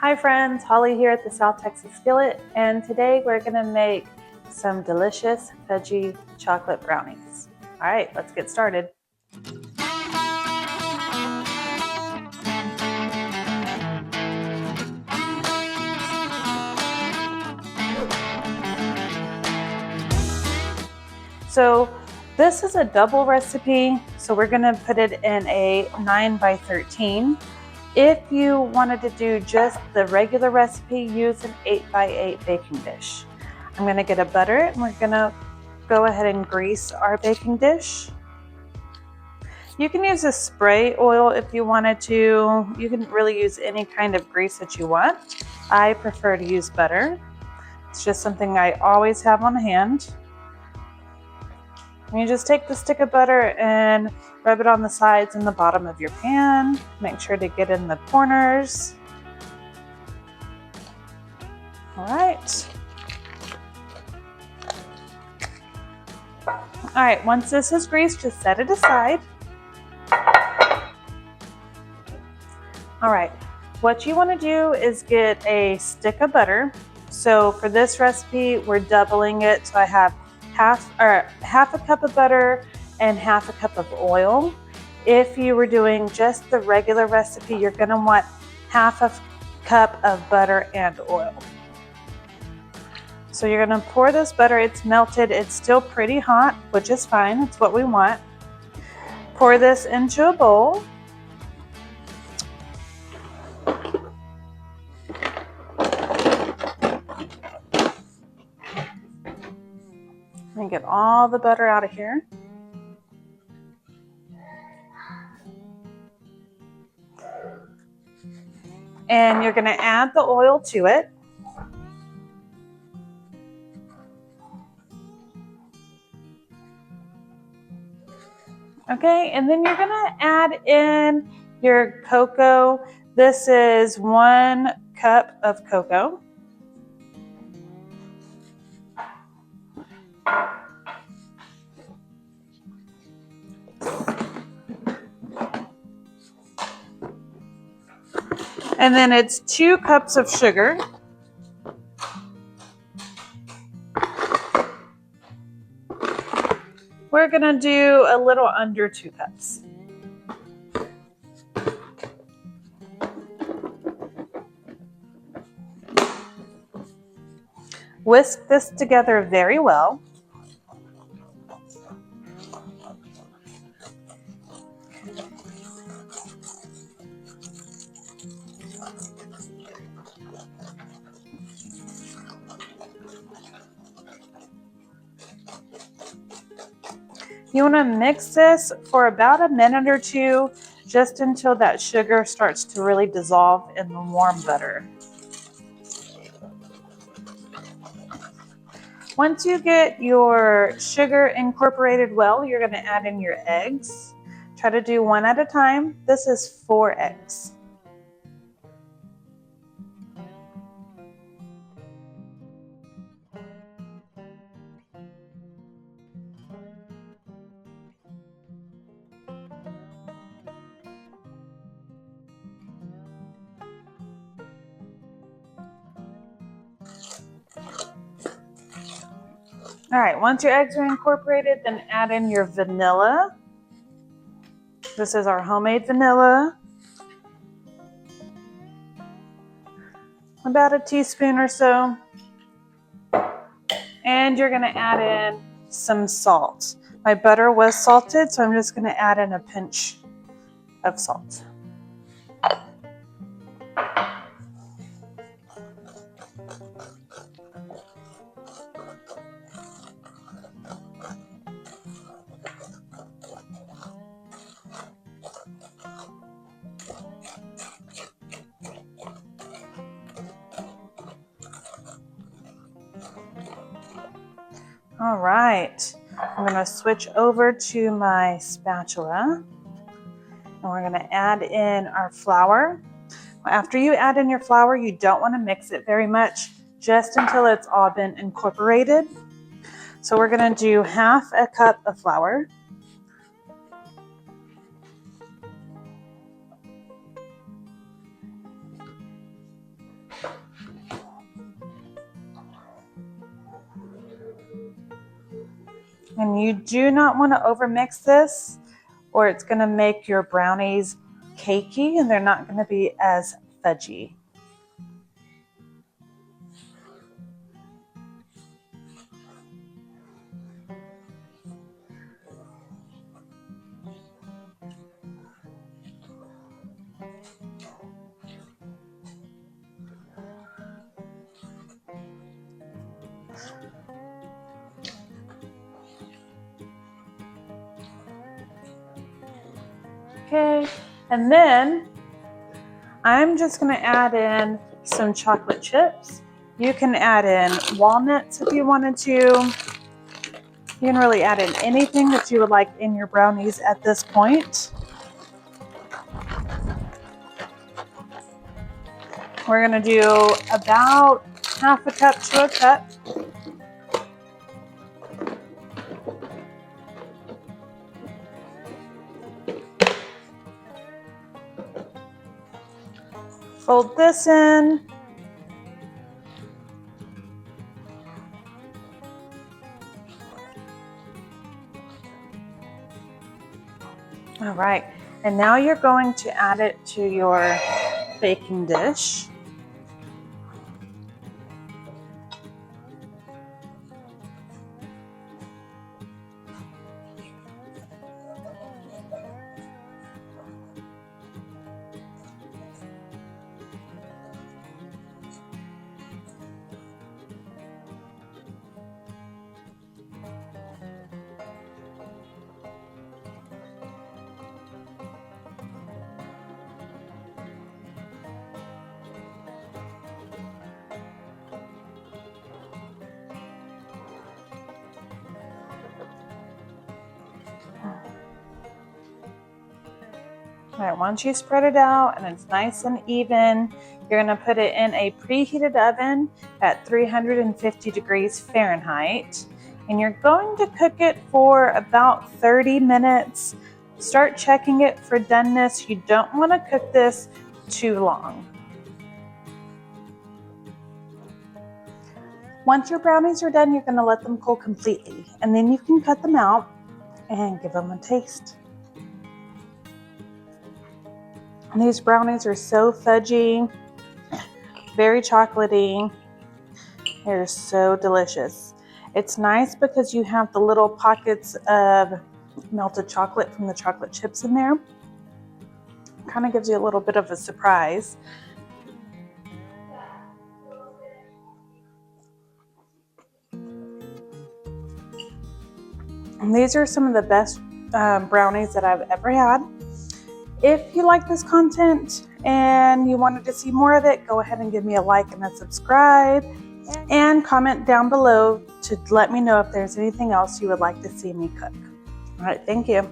Hi friends, Holly here at the South Texas Skillet, and today we're going to make some delicious veggie chocolate brownies. All right, let's get started. So this is a double recipe, so we're going to put it in a 9 by 13. If you wanted to do just the regular recipe, use an 8 by 8 baking dish. I'm going to get a butter and we're going to go ahead and grease our baking dish. You can use a spray oil if you wanted to. You can really use any kind of grease that you want. I prefer to use butter. It's just something I always have on hand. And you just take the stick of butter and rub it on the sides and the bottom of your pan. Make sure to get in the corners. All right. All right, once this is greased, just set it aside. All right, what you want to do is get a stick of butter. So for this recipe, we're doubling it. So I have half a cup of butter and half a cup of oil. If you were doing just the regular recipe, you're going to want half a cup of butter and oil. So you're going to pour this butter. It's melted. It's still pretty hot, which is fine. It's what we want. Pour this into a bowl. And get all the butter out of here. And you're going to add the oil to it. Okay, and then you're going to add in your cocoa. This is 1 cup of cocoa. And then it's 2 cups of sugar. We're going to do a little under 2 cups. Whisk this together very well. You want to mix this for about a minute or 2, just until that sugar starts to really dissolve in the warm butter. Once you get your sugar incorporated well, you're going to add in your eggs. Try to do 1 at a time. This is 4 eggs. All right, once your eggs are incorporated, then add in your vanilla. This is our homemade vanilla. About a teaspoon or so. And you're going to add in some salt. My butter was salted, so I'm just going to add in a pinch of salt. All right, I'm going to switch over to my spatula, and we're going to add in our flour. After you add in your flour, you don't want to mix it very much, just until it's all been incorporated. So we're going to do half a cup of flour. And you do not want to overmix this, or it's going to make your brownies cakey and they're not going to be as fudgy. Okay, and then I'm just going to add in some chocolate chips. You can add in walnuts if you wanted to. You can really add in anything that you would like in your brownies at this point. We're going to do about half a cup to a cup. Fold this in. All right, and now you're going to add it to your baking dish. All right, once you spread it out and it's nice and even, you're going to put it in a preheated oven at 350 degrees Fahrenheit. And you're going to cook it for about 30 minutes. Start checking it for doneness. You don't want to cook this too long. Once your brownies are done, you're going to let them cool completely. And then you can cut them out and give them a taste. And these brownies are so fudgy, very chocolatey. They're so delicious. It's nice because you have the little pockets of melted chocolate from the chocolate chips in there. Kind of gives you a little bit of a surprise. And these are some of the best brownies that I've ever had. If you like this content and you wanted to see more of it, go ahead and give me a like and a subscribe, and comment down below to let me know if there's anything else you would like to see me cook. All right, thank you.